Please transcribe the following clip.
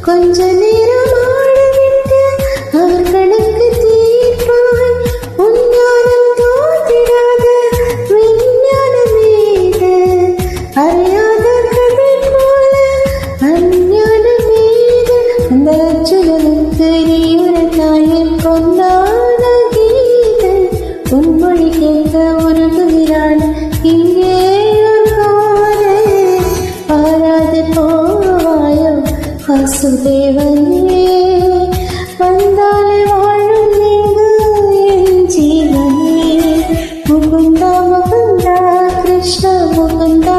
கொஞ்ச நேரம் ஆடவிட்டு அவர் கணக்கு தீர்ப்பாய். உஞ்ஞானம் தோன்றிடாத விஞ்ஞானமேது, அறியாத கதை போல அஞ்ஞானமேது. அந்த அச்சுதனுக்கு நீ ஒரு தாயில் கொண்டாட கீது. உன் மொழி கேட்க உருகுகிறான் இங்கே ஒரு காதல். பாராது போவாயோ வாசுதேவனே, வந்தாலே வாழும் நீங்கு என் ஜீவனே. முகுந்தா முகுந்தா கிருஷ்ண முகுந்தா